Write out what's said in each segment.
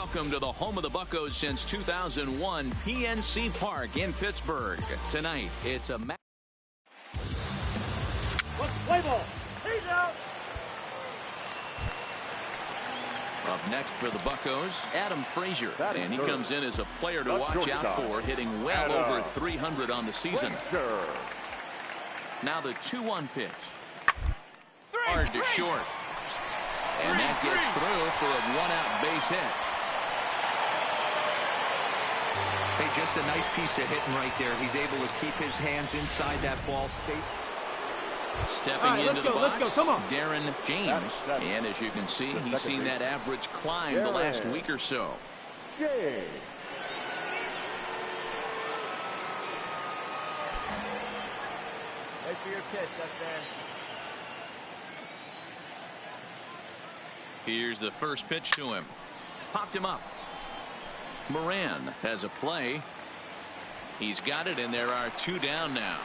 welcome to the home of the Buccos since 2001, PNC Park in Pittsburgh. Tonight, it's a match. Play ball. He's out. Up next for the Buccos, Adam Frazier, and he comes in as a player to watch out for, hitting well over 300 on the season. Now the 2-1 pitch. Hard to short. And that gets through for a one-out base hit. Hey, just a nice piece of hitting right there. He's able to keep his hands inside that ball space. Stepping into the box, come on. Darren James. And as you can see, he's seen that average climb the last week or so. Wait for your pitch up there. Here's the first pitch to him. Popped him up. Moran has a play. He's got it, and there are 2 down now.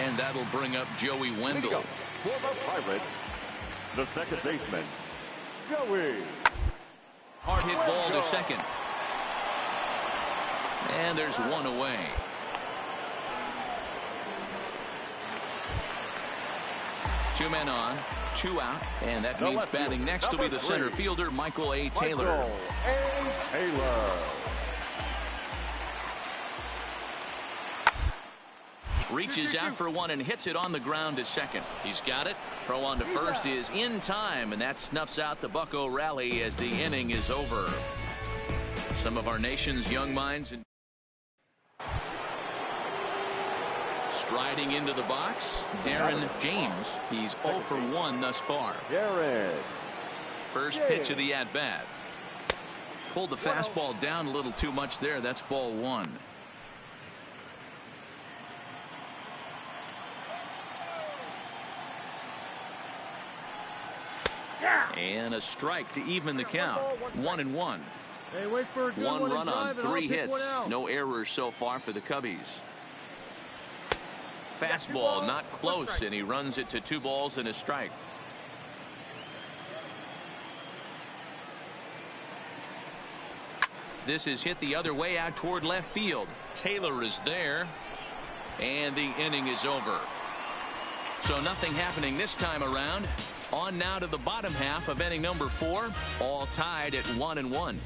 And that'll bring up Joey Wendell. For the Pirates, the second baseman, Joey. Hard hit ball to second. And there's 1 away. Two men on, 2 out, and that means batting next will be the center fielder, Michael A. Taylor. Reaches out for 1 and hits it on the ground to second. He's got it. Throw on to first is in time, and that snuffs out the Bucco rally as the inning is over. Some of our nation's young minds and striding into the box, Darren James. He's 0 for 1 thus far. First pitch of the at-bat. Pulled the fastball down a little too much there. That's ball 1. And a strike to even the count. 1-1. Hey, wait for a good 1 run on 3 hits. No errors so far for the Cubbies. Fastball not close, and he runs it to 2 balls and a strike. This is hit the other way out toward left field. Taylor is there, and the inning is over. So nothing happening this time around. On now to the bottom half of inning number 4, all tied at 1-1.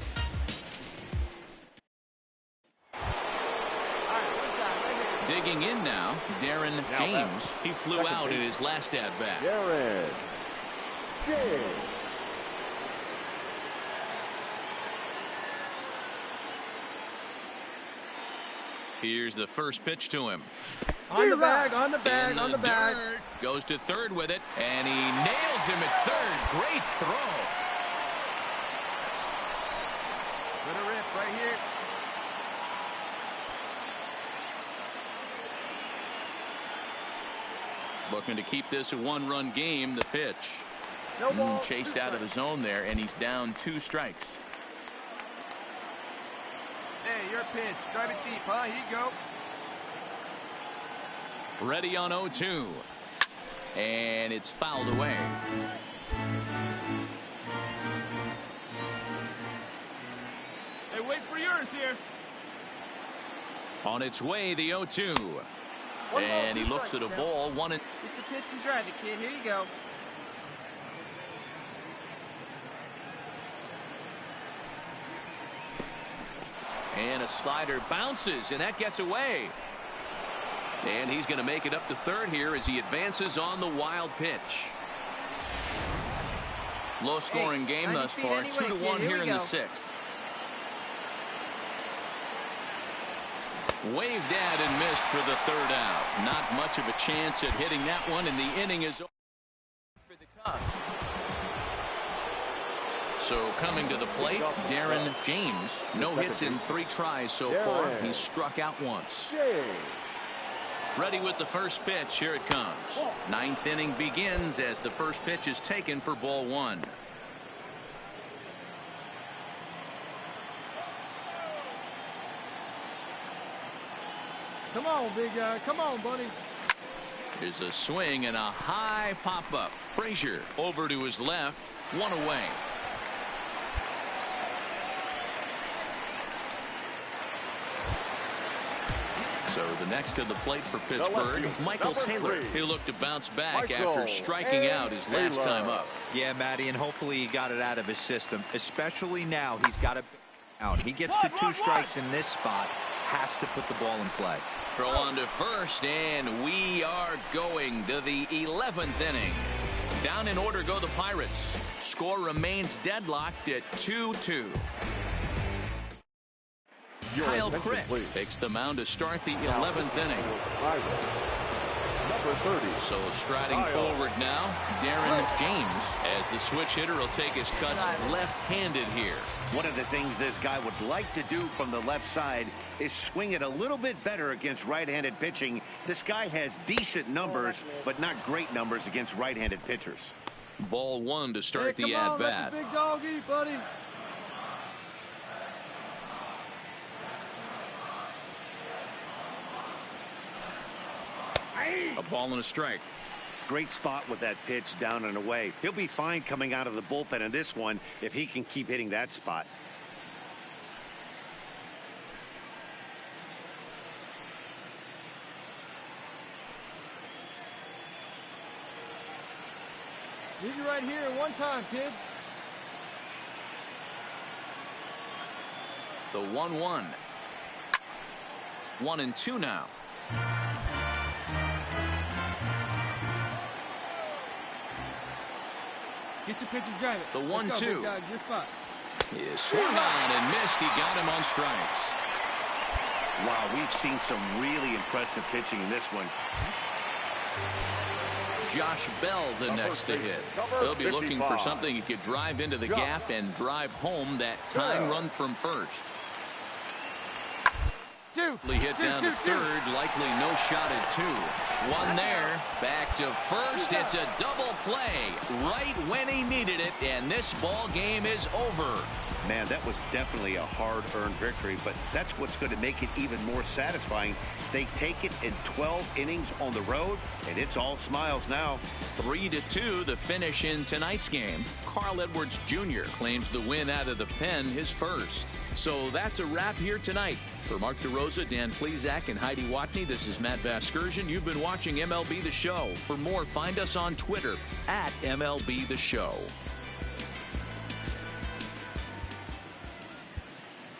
Digging in now, Darren James. He flew out in his last at-bat. Here's the first pitch to him. On the bag, on the bag, on the bag. Goes to third with it, and he nails him at third. Great throw. Good rip right here. Looking to keep this a 1-run game. The pitch. Chased out of the zone there, and he's down 2 strikes. Hey, your pitch. Drive it deep, huh? Here you go. Ready on 0-2. And it's fouled away. Hey, wait for yours here. On its way, the 0-2. And he looks at a ball. 1 and. Get your pitch and drive it, kid. Here you go. And a slider bounces, and that gets away. And he's going to make it up to third here as he advances on the wild pitch. Low-scoring game thus far. 2-1 here in the 6th. Waved at and missed for the 3rd out. Not much of a chance at hitting that one, and the inning is over for the Cubs. So coming to the plate, Darren James. No hits in 3 tries so far. He's struck out once. Ready with the first pitch. Here it comes. 9th inning begins as the first pitch is taken for ball 1. Come on, big guy. Come on, buddy. Here's a swing and a high pop-up. Frazier over to his left. One away. So the next to the plate for Pittsburgh, Michael Taylor. He looked to bounce back after striking out his last time up. Yeah, Matty, and hopefully he got it out of his system, especially now. He's got it out. He gets the 2 strikes in this spot, has to put the ball in play. Throw on to first, and we are going to the 11th inning. Down in order go the Pirates. Score remains deadlocked at 2-2. Kyle Crick takes the mound to start the 11th inning. Number 30. So striding forward now, Darren James, as the switch hitter will take his cuts left-handed here. One of the things this guy would like to do from the left side is swing it a little bit better against right-handed pitching. This guy has decent numbers, but not great numbers against right-handed pitchers. Ball 1 to start the at-bat. Big dog eat, buddy. A ball and a strike. Great spot with that pitch down and away. He'll be fine coming out of the bullpen in this one if he can keep hitting that spot. Leave you right here one time, kid. The 1-1. 1-2 now. Get your pitch and drive it. The 1-2. Your spot. He swung on and missed. He got him on strikes. Wow, we've seen some really impressive pitching in this one. Josh Bell the next to hit. They'll be looking for something he could drive into the gap and drive home that tying run from first. Hit down to third, likely no shot at 2. One there, back to first. It's a double play right when he needed it, and this ball game is over. Man, that was definitely a hard-earned victory, but that's what's going to make it even more satisfying. They take it in 12 innings on the road, and it's all smiles now. 3-2 the finish in tonight's game. Carl Edwards Jr. claims the win out of the pen, his first. So that's a wrap here tonight. For Mark DeRosa, Dan Plesac, and Heidi Watney, this is Matt Vasgersian. You've been watching MLB The Show. For more, find us on Twitter at MLB The Show.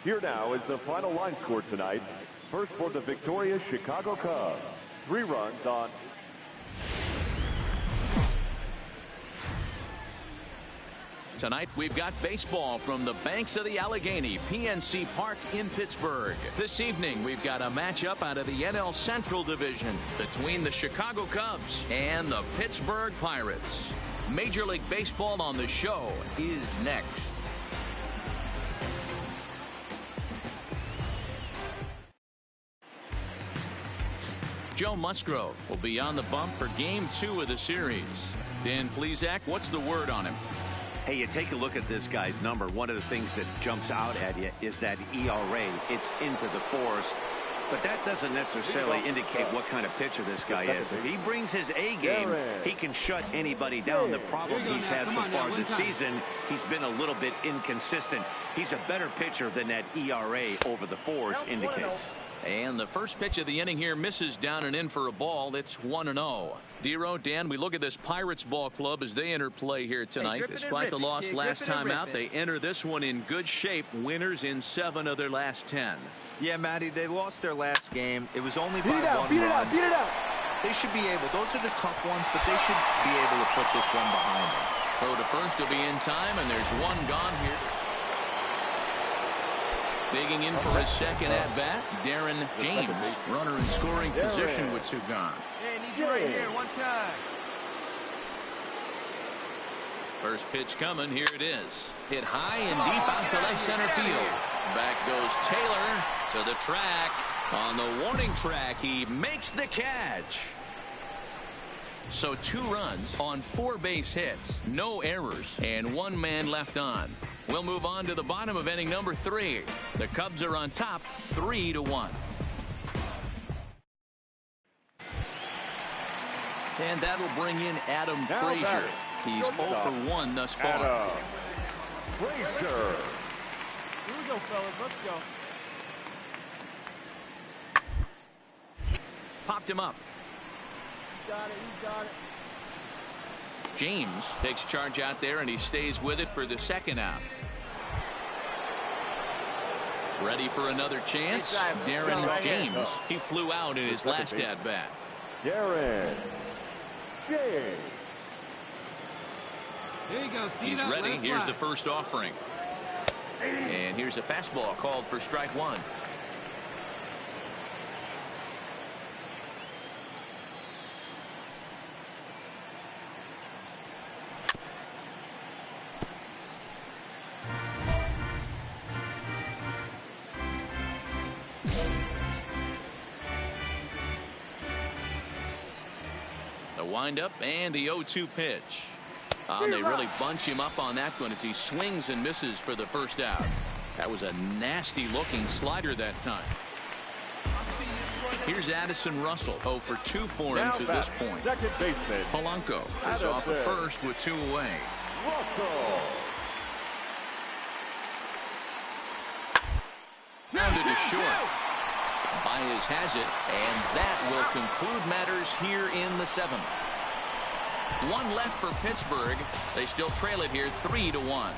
Here now is the final line score tonight. First for the victorious Chicago Cubs. 3 runs on. Tonight we've got baseball from the banks of the Allegheny, PNC Park in Pittsburgh. This evening we've got a matchup out of the NL Central Division between the Chicago Cubs and the Pittsburgh Pirates. Major League Baseball on the show is next. Joe Musgrove will be on the bump for Game 2 of the series. Dan Plesac, what's the word on him? Hey, you take a look at this guy's number. One of the things that jumps out at you is that ERA. It's into the 4s. But that doesn't necessarily indicate what kind of pitcher this guy is. If he brings his A game, he can shut anybody down. The problem he's had so far this season, he's been a little bit inconsistent. He's a better pitcher than that ERA over the 4s indicates. And the first pitch of the inning here misses down and in for a ball. It's 1-0. Dero, Dan, we look at this Pirates ball club as they enter play here tonight. Despite the loss last time out, they enter this one in good shape. Winners in 7 of their last 10. Yeah, Matty, they lost their last game. It was only by 1 run. Beat it out. They should be able. Those are the tough ones, but they should be able to put this one behind them. Throw to first will be in time, and there's one gone here. Digging in for his second at-bat, Darren James. Runner in scoring position with 2 gone. Hey, need you right here, one time. First pitch coming. Here it is. Hit high and deep out to left center field. Back goes Taylor to the track. On the warning track, he makes the catch. So 2 runs on 4 base hits, no errors, and 1 man left on. We'll move on to the bottom of inning number 3. The Cubs are on top 3-1. And that'll bring in Adam Frazier. He's 0 for 1 thus far. Adam Frazier. Here we go, fellas. Let's go. Popped him up. He's got it. He's got it. James takes charge out there, and he stays with it for the second out. Ready for another chance. Darren James. He flew out in his last at-bat. Darren James. There you go. He's ready. Here's the first offering. And here's a fastball called for strike one. The windup and the 0-2 pitch. They really bunch him up on that one as he swings and misses for the first out. That was a nasty looking slider that time. Here's Addison Russell. 0 for 2 for him to this point. Second baseman Polanco is off at first with 2 away. Russell. Grounded to short. Baez has it, and that will conclude matters here in the 7th. 1 left for Pittsburgh. They still trail it here 3-1.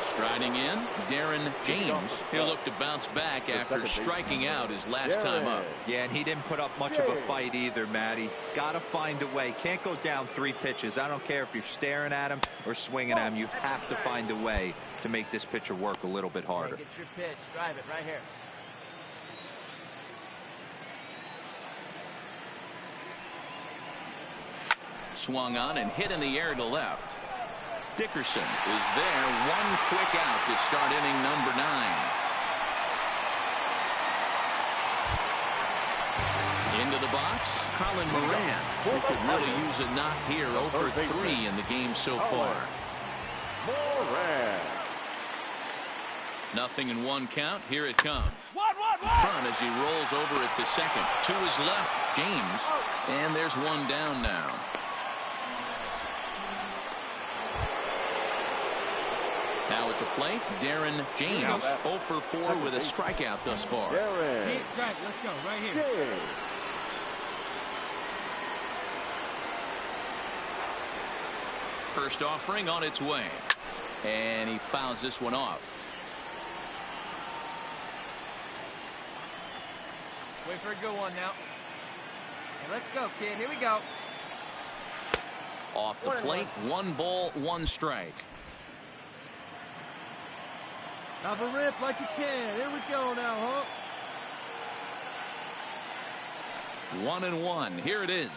Striding in, Darren James. He'll look to bounce back after striking out his last time up. Yeah, and he didn't put up much of a fight either, Matty. Got to find a way. Can't go down 3 pitches. I don't care if you're staring at him or swinging at him. You have to find a way to make this pitcher work a little bit harder. Get your pitch. Drive it right here. Swung on and hit in the air to left. Dickerson is there. 1 quick out to start inning number 9. Into the box, Colin Moran, who could really use a knock here. 0 for 3 in the game so far. Moran. 0-1 count. Here it comes. Front as he rolls over it to second. To his left, James. And there's 1 down now. Now at the plate, Darren James. 0 for 4 with a strikeout thus far. Darren See it, drive it. Let's go. Right here. James. First offering on its way. And he fouls this one off. Wait for a good one now. Hey, let's go, kid. Here we go. Off the plate, 1 ball, 1 strike. Have a rip like you can. Here we go now, huh? 1-1. Here it is.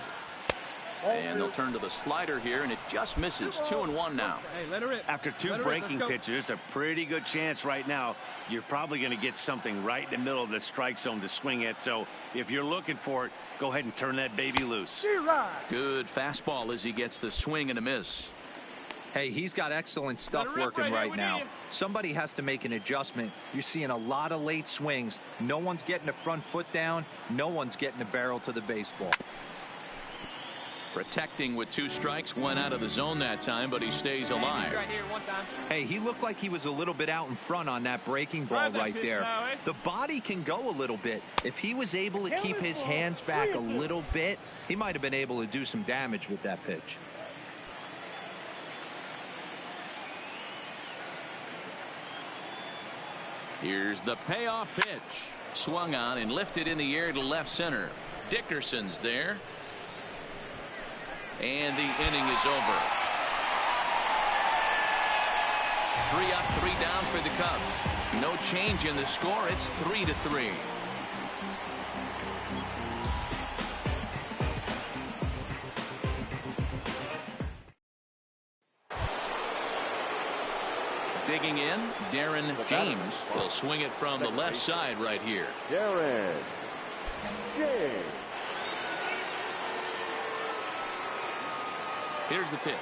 And they'll turn to the slider here, and it just misses. 2-1 now. Hey, let her rip. After 2 breaking pitches, there's a pretty good chance right now you're probably going to get something right in the middle of the strike zone to swing at. So if you're looking for it, go ahead and turn that baby loose. Good fastball as he gets the swing and a miss. Hey, he's got excellent stuff working right now. Somebody has to make an adjustment. You're seeing a lot of late swings. No one's getting the front foot down. No one's getting the barrel to the baseball. Protecting with 2 strikes, went out of the zone that time, but he stays alive. Right here, 1 time. Hey, he looked like he was a little bit out in front on that breaking ball right there. The body can go a little bit. If he was able to keep his hands back a little bit, he might have been able to do some damage with that pitch. Here's the payoff pitch. Swung on and lifted in the air to left center. Dickerson's there. And the inning is over. 3 up, 3 down for the Cubs. No change in the score. It's 3-3. Digging in, Darren James will swing it from the left side right here. Darren James. Here's the pitch.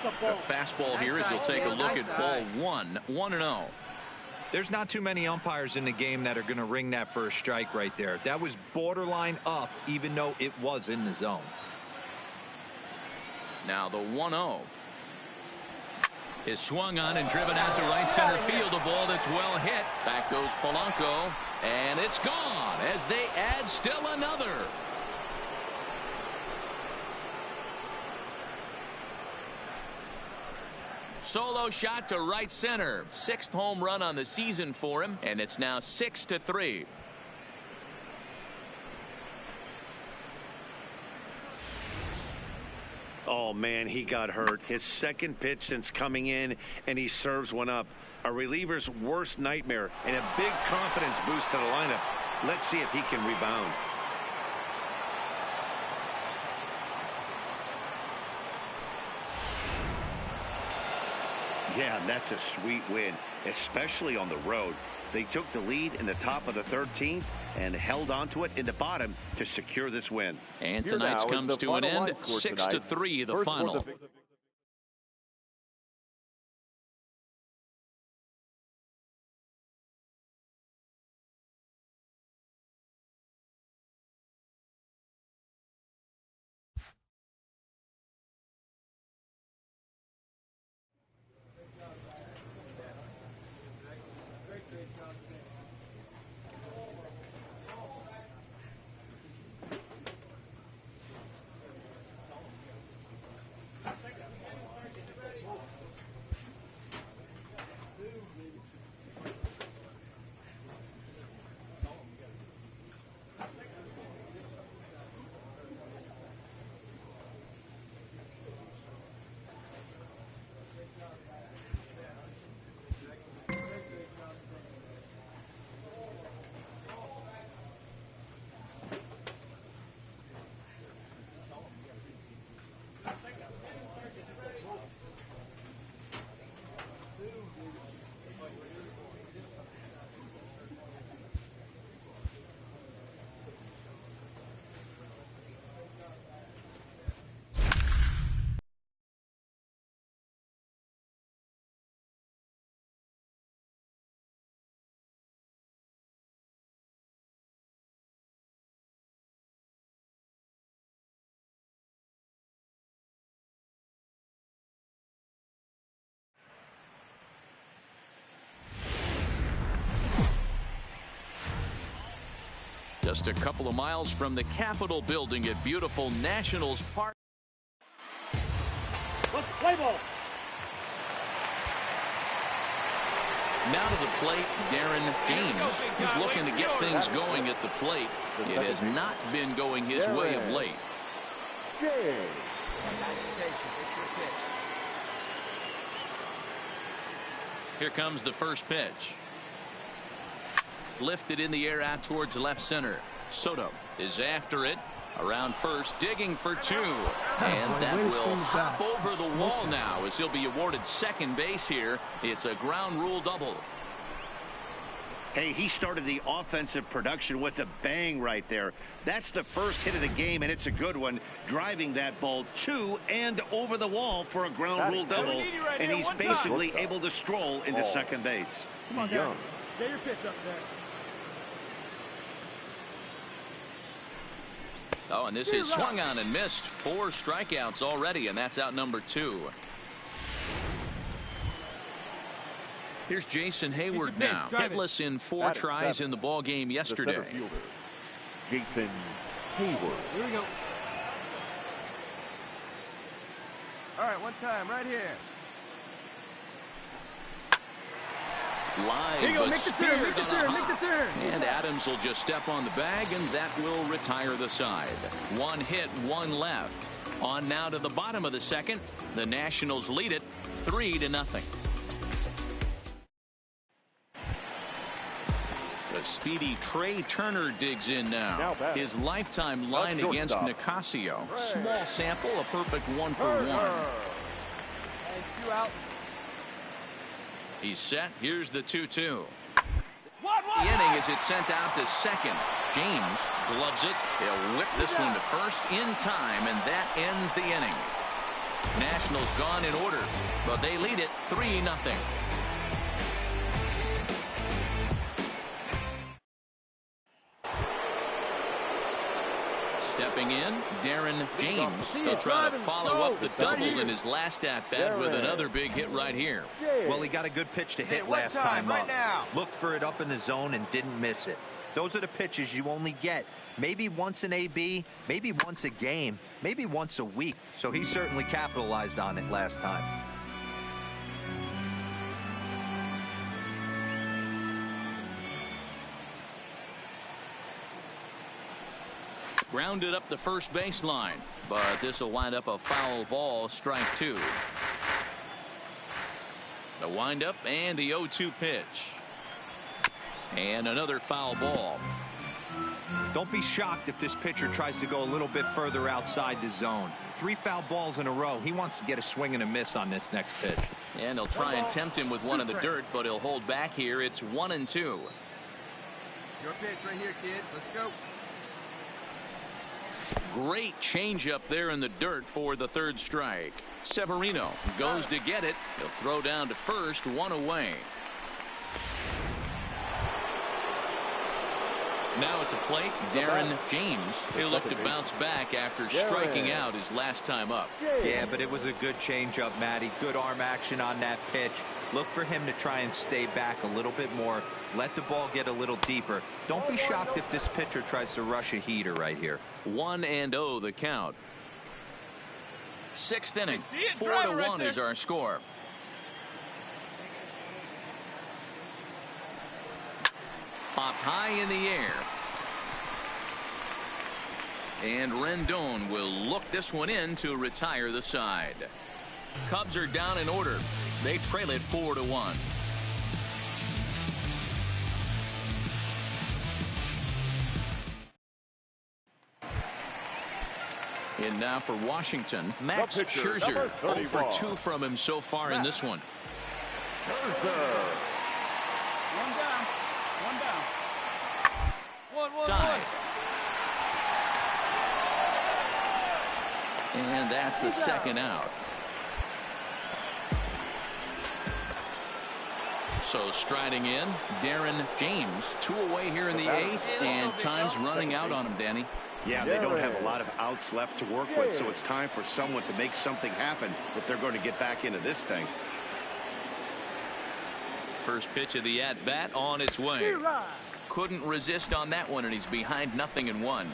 The fastball here as you'll take a look at ball 1, 1-0. There's not too many umpires in the game that are going to ring that first strike right there. That was borderline up, even though it was in the zone. Now the 1-0 is swung on and driven out to right center field. A ball that's well hit. Back goes Polanco, and it's gone as they add still another. Solo shot to right center. 6th home run on the season for him, and it's now 6-3. Oh, man, he got hurt. His second pitch since coming in, and he serves one up. A reliever's worst nightmare, and a big confidence boost to the lineup. Let's see if he can rebound. Yeah, that's a sweet win, especially on the road. They took the lead in the top of the 13th and held on to it in the bottom to secure this win. And tonight's comes to an end. 6-3 the final. Just a couple of miles from the Capitol building at beautiful Nationals Park. Let's play ball. Now to the plate, Darren James. He's looking to get things going at the plate. It has not been going his way of late. Here comes the first pitch. Lifted in the air out towards left center. Soto is after it. Around first, digging for 2. And that will hop over the wall now as he'll be awarded second base here. It's a ground rule double. Hey, he started the offensive production with a bang right there. That's the first hit of the game, and it's a good one, driving that ball to and over the wall for a ground rule double. And he's basically able to stroll into second base. Come on, guys. Get your pitch up there. Oh, and this is swung on and missed. 4 strikeouts already, and that's out number 2. Here's Jason Hayward now. Hitless in 4 tries in the ball game yesterday. Jason Hayward. Here we go. All right, one time right here. Live, but speared on a hop. And Adams will just step on the bag, and that will retire the side. 1 hit, 1 left. On now to the bottom of the second. The Nationals lead it 3-0. The speedy Trey Turner digs in now. His lifetime line against Nicasio. Small sample, a perfect 1 for 1. And 2 out. He's set. Here's the 2-2. The inning as it's sent out to second. James gloves it. He'll whip this one to first in time, and that ends the inning. Nationals gone in order, but they lead it 3-0. Stepping in, Darren James. He'll try to follow up the double in his last at-bat with another big hit right here. Well, he got a good pitch to hit last time up. Looked for it up in the zone and didn't miss it. Those are the pitches you only get maybe once in AB, maybe once a game, maybe once a week. So he certainly capitalized on it last time. Grounded up the first baseline, but this will wind up a foul ball, strike 2. The windup and the 0-2 pitch. And another foul ball. Don't be shocked if this pitcher tries to go a little bit further outside the zone. 3 foul balls in a row. He wants to get a swing and a miss on this next pitch. And he'll try and tempt him with one in the dirt, but he'll hold back here. It's 1-2. Your pitch right here, kid. Let's go. Great changeup there in the dirt for the 3rd strike. Severino goes to get it. He'll throw down to first, 1 away. Now at the plate, Darren James. He'll look to bounce back after striking out his last time up. Yeah, but it was a good changeup, Matty. Good arm action on that pitch. Look for him to try and stay back a little bit more. Let the ball get a little deeper. Don't be shocked if this pitcher tries to rush a heater right here. 1-0 the count. 6th inning. 4-1 is our score. Popped high in the air. And Rendon will look this one in to retire the side. Cubs are down in order. They trail it 4-1. And now for Washington, Max Scherzer. 0 for 2 from him so far in this one. Tied. And that's the 2nd out. So striding in, Darren James. 2 away here in the 8th, and time's running out on him, Danny. Yeah, they don't have a lot of outs left to work with, so it's time for someone to make something happen if they're going to get back into this thing. First pitch of the at-bat on its way. Couldn't resist on that one, and he's behind 0-1.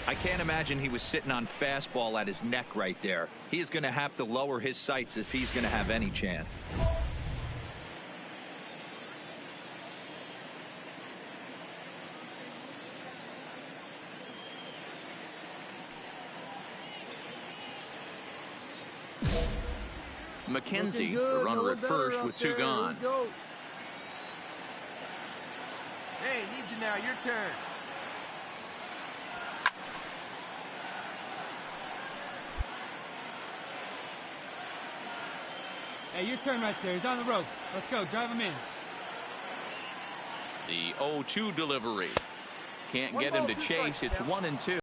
I can't imagine he was sitting on fastball at his neck right there. He is going to have to lower his sights if he's going to have any chance. McKenzie, the runner at first with 2 gone. Hey, need you now. Your turn. Hey, your turn right there. He's on the ropes. Let's go. Drive him in. The 0-2 delivery. Can't get him to chase. It's 1-2.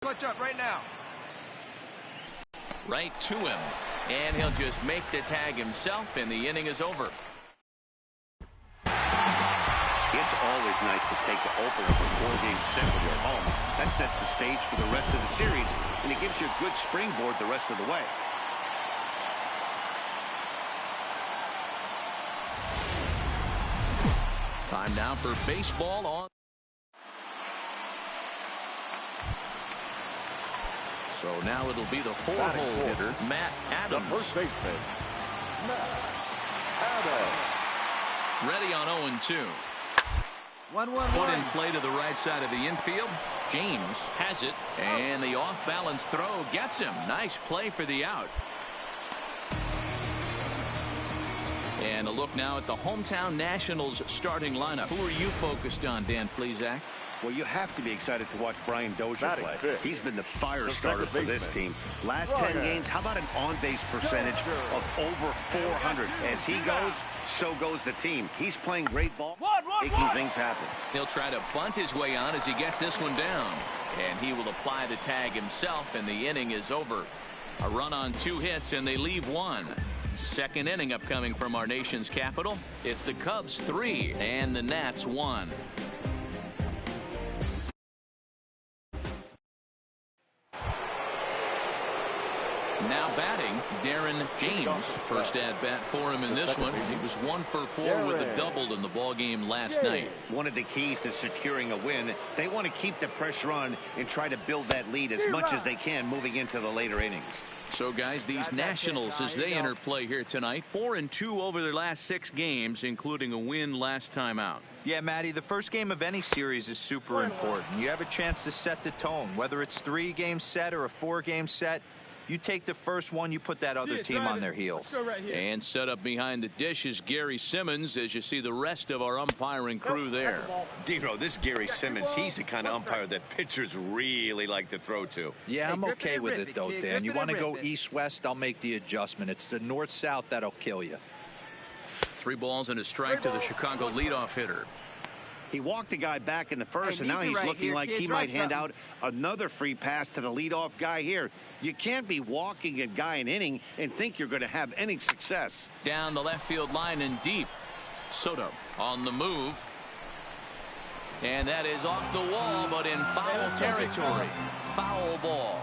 Clutch up right now. Right to him. And he'll just make the tag himself, and the inning is over. It's always nice to take the opener for 4 games set when you're home. That sets the stage for the rest of the series, and it gives you a good springboard the rest of the way. Time now for baseball on. So now it'll be the 4-hole hitter, Matt Adams. The first baseman, Matt Adams. Ready on 0-2. 1-1-1. Put in play to the right side of the infield. James has it, and the off-balance throw gets him. Nice play for the out. And a look now at the hometown Nationals starting lineup. Who are you focused on, Dan Plesac? Well, you have to be excited to watch Brian Dozier play. He's been the fire starter for this team. Last 10 games, how about an on-base percentage of over 400? As he goes, so goes the team. He's playing great ball, making things happen. He'll try to bunt his way on as he gets this one down. And he will apply the tag himself, and the inning is over. A run on 2 hits, and they leave 1. Second inning upcoming from our nation's capital. It's the Cubs 3 and the Nats 1. Now batting, Darren James. First at bat for him in this one. He was 1 for 4 with a double in the ball game last night. One of the keys to securing a win, they want to keep the pressure on and try to build that lead as much as they can moving into the later innings. So, guys, these Nationals, as they enter play here tonight, 4-2 over their last 6 games, including a win last time out. Yeah, Matty, the first game of any series is super important. You have a chance to set the tone, whether it's 3-game set or a 4-game set. You take the first one, you put that other team on their heels. Right here. And set up behind the dish is Gary Simmons, as you see the rest of our umpiring crew there. Dino, this Gary Simmons, he's the kind of umpire that pitchers really like to throw to. Yeah, I'm okay with it, though, Dan. You want to go east-west, I'll make the adjustment. It's the north-south that'll kill you. 3 balls and a strike to the Chicago leadoff hitter. He walked the guy back in the first, and now he's looking like he might hand out another free pass to the leadoff guy here. You can't be walking a guy an inning and think you're going to have any success. Down the left field line and deep. Soto on the move. And that is off the wall, but in foul territory. Foul ball.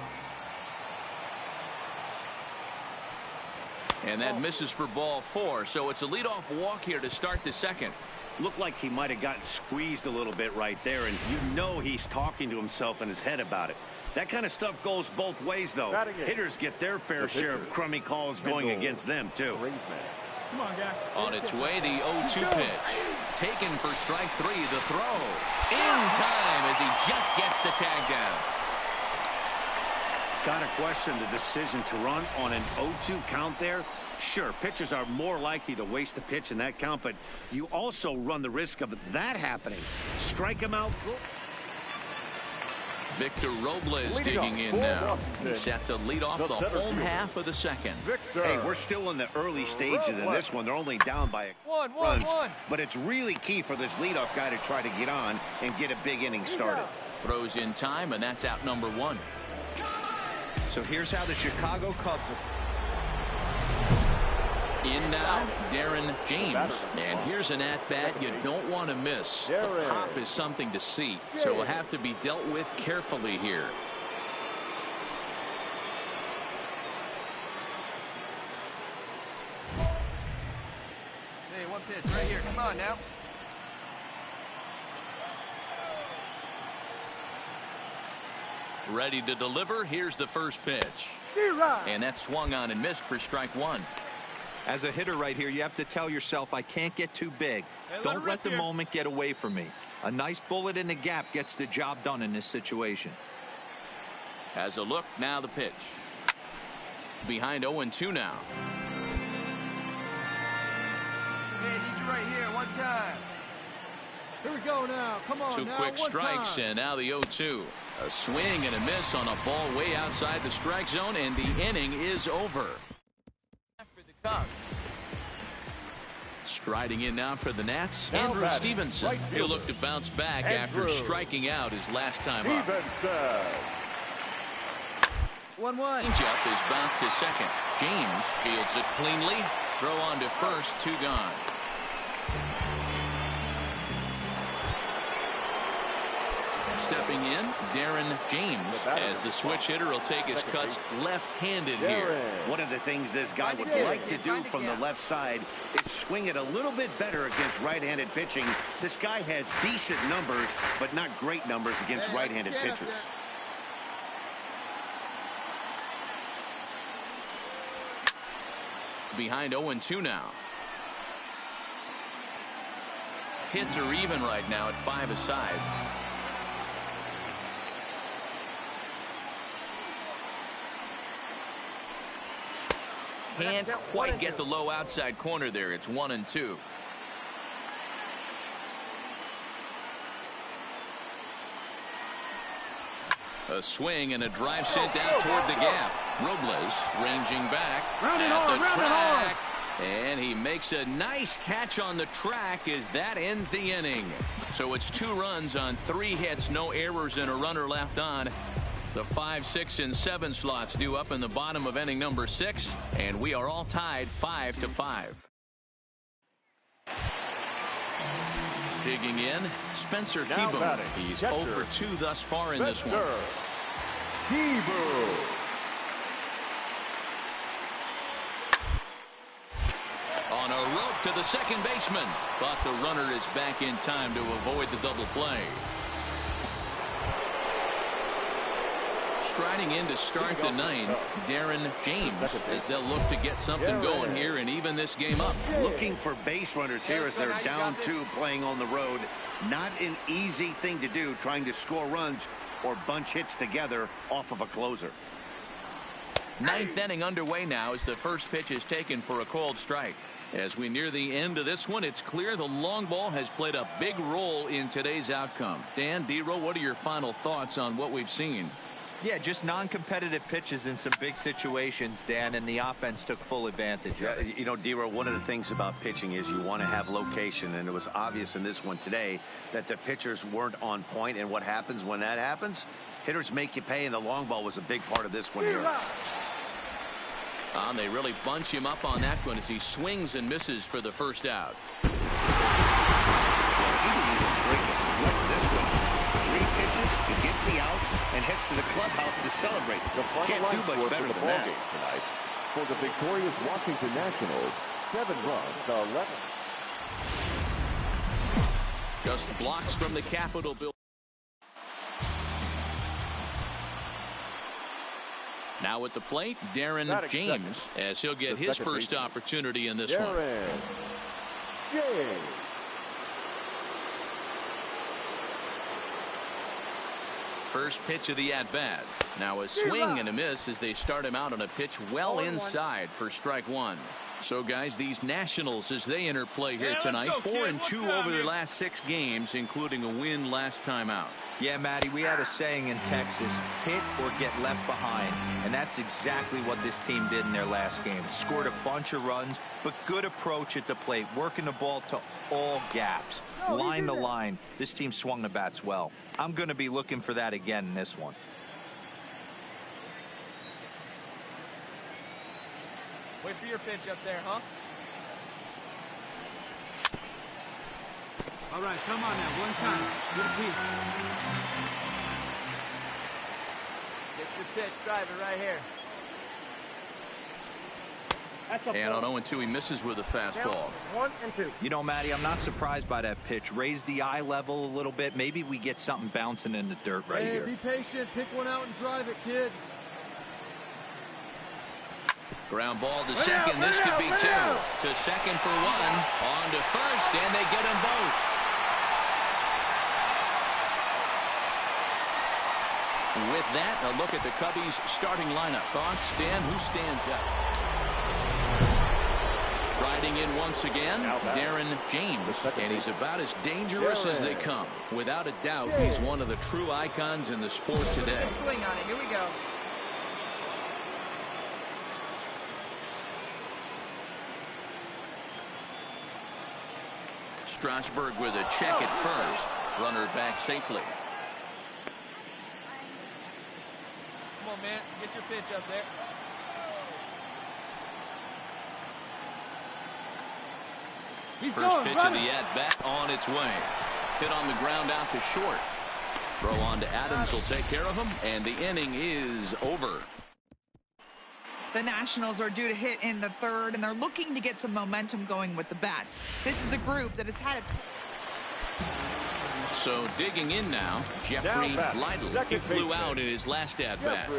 And that misses for ball 4. So it's a leadoff walk here to start the second. Looked like he might have gotten squeezed a little bit right there, and you know he's talking to himself in his head about it. That kind of stuff goes both ways, though. Hitters get their fair share of crummy calls going against them, too. Come on, guy. On its way, the 0-2 pitch. Taken for strike 3, the throw. In time as he just gets the tag down. Got to question the decision to run on an 0-2 count there. Sure, pitchers are more likely to waste a pitch in that count, but you also run the risk of that happening. Strike him out. Victor Robles digging in now. He's set to lead off the home half of the second. Hey, we're still in the early stages in this one. They're only down by runs, but it's really key for this leadoff guy to try to get on and get a big inning started. Throws in time, and that's out number 1. So here's how the Chicago Cubs in now, Darren James. And here's an at-bat you don't want to miss. The pop is something to see, so will have to be dealt with carefully here. Hey, 1 pitch right here. Come on now. Ready to deliver. Here's the first pitch. And that swung on and missed for strike 1. As a hitter right here, you have to tell yourself, I can't get too big. Don't let the moment get away from me. A nice bullet in the gap gets the job done in this situation. As a look, now the pitch. Behind 0-2 now. Hey, I need you right here. 1 time. Here we go now. Come on 2 now. quick strikes, and now the 0-2. A swing and a miss on a ball way outside the strike zone, and the inning is over. Striding in now for the Nats, Andrew Stevenson. He'll look to bounce back after striking out his last time up. 1-1. Changeup is bounced to second. James fields it cleanly. Throw on to first, 2 gone. Stepping in, Darren James, as the switch hitter will take his cuts left-handed here. One of the things this guy would like to do from the left side is swing it a little bit better against right-handed pitching. This guy has decent numbers, but not great numbers against right-handed pitchers. Behind 0-2 now. Hits are even right now at 5 aside. Can't quite get the low outside corner there. It's 1-2. A swing and a drive sent down toward the gap. Robles ranging back at the track. And he makes a nice catch on the track as that ends the inning. So it's 2 runs on 3 hits, no errors, and a runner left on. The 5, 6, and 7 slots due up in the bottom of inning number 6, and we are all tied 5-5. Digging in, Spencer Kieboom. He's 0 for 2 thus far in this one. Kieboom. On a rope to the second baseman, but the runner is back in time to avoid the double play. Striding in to start the 9th, Darren James, as they'll look to get something going here and even this game up. Looking for base runners here as they're down 2 playing on the road. Not an easy thing to do, trying to score runs or bunch hits together off of a closer. 9th inning underway now as the first pitch is taken for a called strike. As we near the end of this one, it's clear the long ball has played a big role in today's outcome. Dan, D-Roll, what are your final thoughts on what we've seen? Yeah, just non-competitive pitches in some big situations, Dan, and the offense took full advantage of it. You know, D-Roll, one of the things about pitching is you want to have location, and it was obvious in this one today that the pitchers weren't on point, and what happens when that happens? Hitters make you pay, and the long ball was a big part of this one here. They really bunch him up on that one as he swings and misses for the first out. Well, he didn't even break a sweat this one. 3 pitches, he gets the out, and heads to the clubhouse to celebrate. Can't do much better than that. Tonight for the victorious Washington Nationals, 7 runs to 11. Just blocks from the Capitol building. Now at the plate, Darren James, as he'll get his first opportunity in this one. James. First pitch of the at-bat. Now a swing and a miss as they start him out on a pitch well inside for strike 1. So, guys, these Nationals, as they enter play here tonight, 4-2 over their last 6 games, including a win last time out. Yeah, Matty, we had a saying in Texas, hit or get left behind. And that's exactly what this team did in their last game. Scored a bunch of runs, but good approach at the plate, working the ball to all gaps. Line to line, this team swung the bats well. I'm going to be looking for that again in this one. Wait for your pitch up there, huh? All right, come on now, one time. Good piece. Get your pitch, drive it right here. And on 0-2, he misses with a fastball. 1 and 2. You know, Matty, I'm not surprised by that pitch. Raise the eye level a little bit. Maybe we get something bouncing in the dirt right here. Be patient. Pick one out and drive it, kid. Ground ball to second. This could be 2. To second for 1. On to first, and they get them both. With that, a look at the Cubbies' starting lineup. Thoughts, Dan? Who stands out? Riding in once again, Darren James, and he's about as dangerous as they come. Without a doubt, he's one of the true icons in the sport today. Swing on it. Here we go. Strasburg with a check at first. Runner back safely. Come on, man. Get your pitch up there. First pitch of the at-bat on its way. Hit on the ground out to short. Throw on to Adams will take care of him, and the inning is over. The Nationals are due to hit in the 3rd, and they're looking to get some momentum going with the bats. This is a group that has had its... So digging in now, Jeffrey Lytle. He flew out in his last at-bat.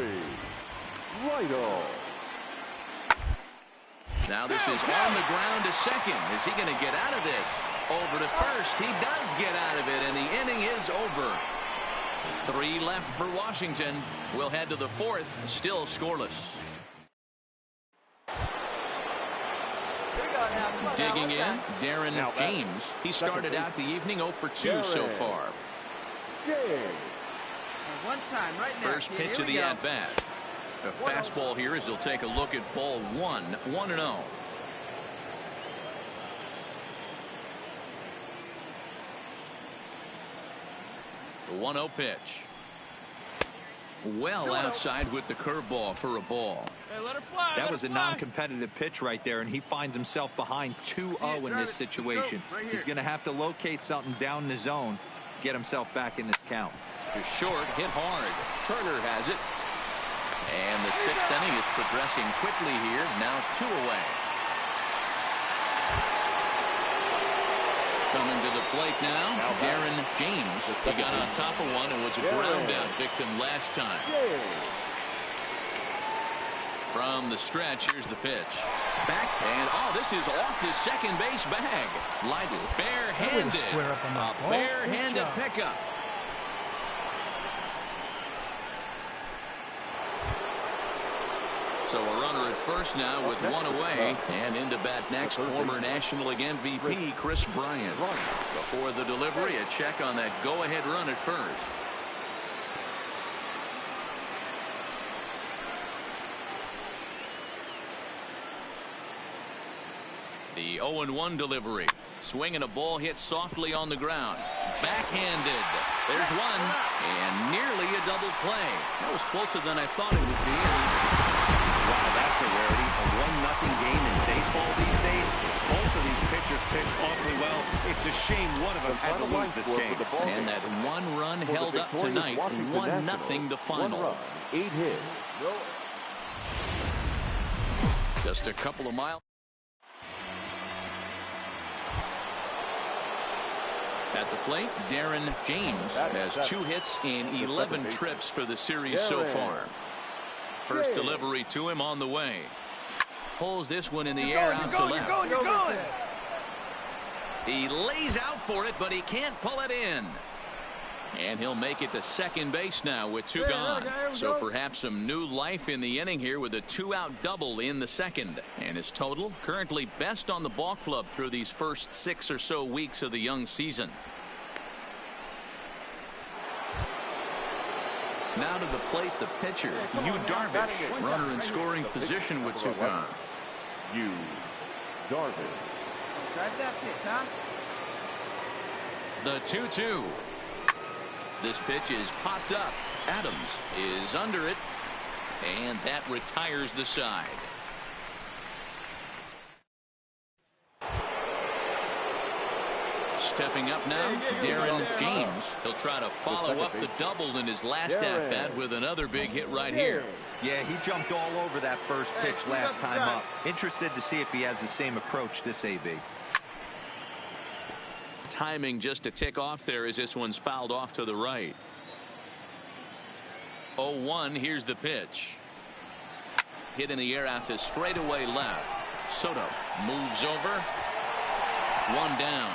Now this is on the ground to second. Is he going to get out of this? Over to first. He does get out of it, and the inning is over. 3 left for Washington. We'll head to the 4th, still scoreless. Digging in, Darren James. He started out the evening 0 for 2 so far. One time right now. First pitch of the at-bat. A fastball here as he'll take a look at ball 1, 1-0. The 1-0 pitch. Well outside with the curveball for a ball. Hey, let her fly. That was a non-competitive pitch right there, and he finds himself behind 2-0 in this situation. He's going to have to locate something down in the zone, get himself back in this count. To short, hit hard. Turner has it. And the sixth inning is progressing quickly here. Now 2 away. Coming to the plate now, Darren James. He got on top of one and was a ground out victim last time. From the stretch, here's the pitch. Back, and this is off the second base bag. Lytle, barehanded. A barehanded pickup. So a runner at first now with 1 away, and into bat next, former National League MVP Chris Bryant. Before the delivery, a check on that go-ahead run at first. The 0-1 delivery. Swinging a ball hit softly on the ground. Backhanded. There's one, and nearly a double play. That was closer than I thought it would be. Wow, that's a rarity. A 1-0 game in baseball these days. Both of these pitchers pitched awfully well. It's a shame one of them had to lose this game. And that one run held up tonight. 1-0 the final. 8 hits. Just a couple of miles. At the plate, Darren James has 2 hits in 11 trips for the series so far. First delivery to him on the way. Pulls this one in the air out to left. You're going. He lays out for it, but he can't pull it in. And he'll make it to second base now with 2 gone. So perhaps some new life in the inning here with a 2-out double in the second. And his total currently best on the ball club through these first 6 or so weeks of the young season. Now to the plate, the pitcher, Yu Darvish. Runner in scoring position with 2 gone. Yu Darvish. Drive that pitch, huh? The 2-2. This pitch is popped up. Adams is under it, and that retires the side. Stepping up now, Darren James. He'll try to follow up the double in his last at-bat with another big hit right here. Yeah, he jumped all over that first pitch last time up. Interested to see if he has the same approach this AB. Timing just a tick off there as this one's fouled off to the right. 0-1, here's the pitch. Hit in the air out to straightaway left. Soto moves over. 1 down.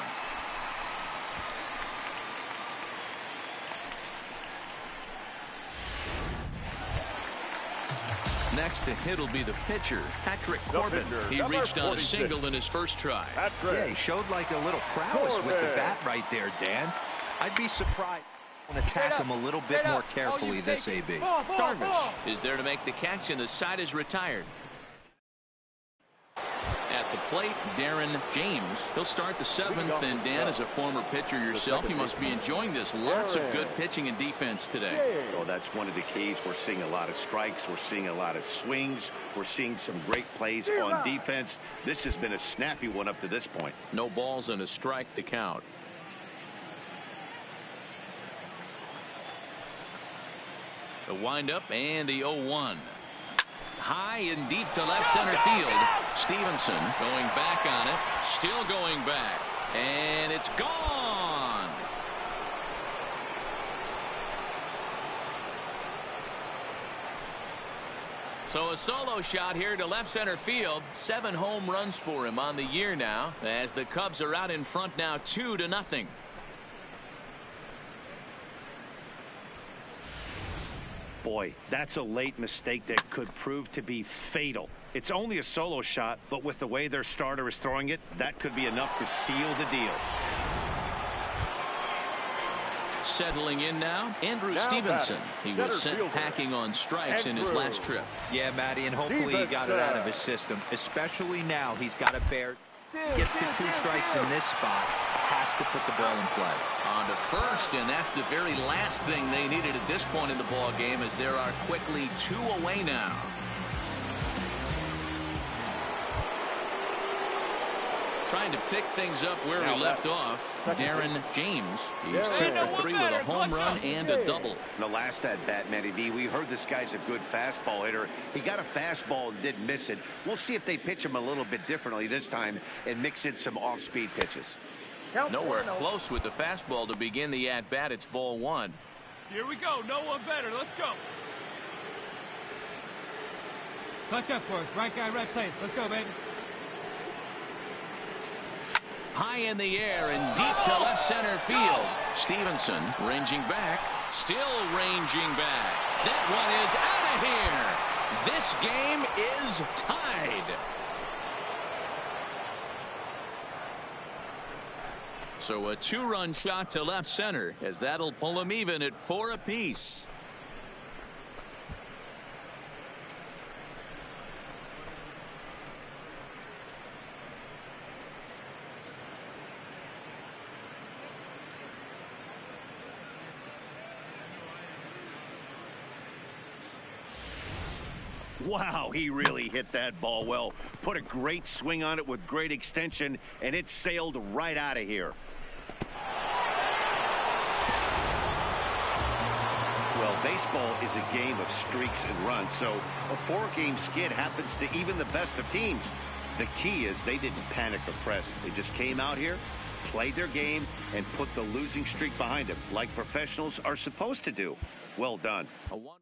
Next to hit will be the pitcher, Patrick Corbin. He reached on a single in his first try. Yeah, he showed like a little prowess with the bat right there, Dan. I'd be surprised to attack him a little bit more carefully this AB. Darvish is there to make the catch, and the side is retired. At the plate, Darren James. He'll start the 7th, and Dan, as a former pitcher yourself, you must be enjoying this. Lots of good pitching and defense today. Oh, that's one of the keys. We're seeing a lot of strikes. We're seeing a lot of swings. We're seeing some great plays on defense. This has been a snappy one up to this point. No balls and a strike to count. The windup and the 0-1. High and deep to left center field. Stevenson going back on it. Still going back. And it's gone. So a solo shot here to left center field. 7 home runs for him on the year now, as the Cubs are out in front now 2-0. Boy, that's a late mistake that could prove to be fatal. It's only a solo shot, but with the way their starter is throwing it, that could be enough to seal the deal. Settling in now, Andrew Stevenson. He was sent packing on strikes in his last trip. Yeah, Matty, and hopefully he got it out of his system. Especially now, he's got to bear gets the 2 strikes in this spot, has to put the ball in play. On to first, and that's the very last thing they needed at this point in the ball game, as there are quickly 2 away now. Trying to pick things up where he left off, Darren James. He's 2 for 3 with a home run and a double. The last at bat, Matty V, we heard this guy's a good fastball hitter. He got a fastball and didn't miss it. We'll see if they pitch him a little bit differently this time and mix in some off-speed pitches. Nowhere close with the fastball to begin the at-bat. It's ball 1. Here we go. No one better. Let's go. Clutch up for us. Right guy, right place. Let's go, baby. High in the air and deep to left center field. Stevenson ranging back. Still ranging back. That one is out of here. This game is tied. So a 2-run shot to left center, as that'll pull them even at 4 apiece. Wow, he really hit that ball well. Put a great swing on it with great extension, and it sailed right out of here. Well, baseball is a game of streaks and runs, so a 4-game skid happens to even the best of teams. The key is they didn't panic or press. They just came out here, played their game, and put the losing streak behind them, like professionals are supposed to do. Well done. A 1-run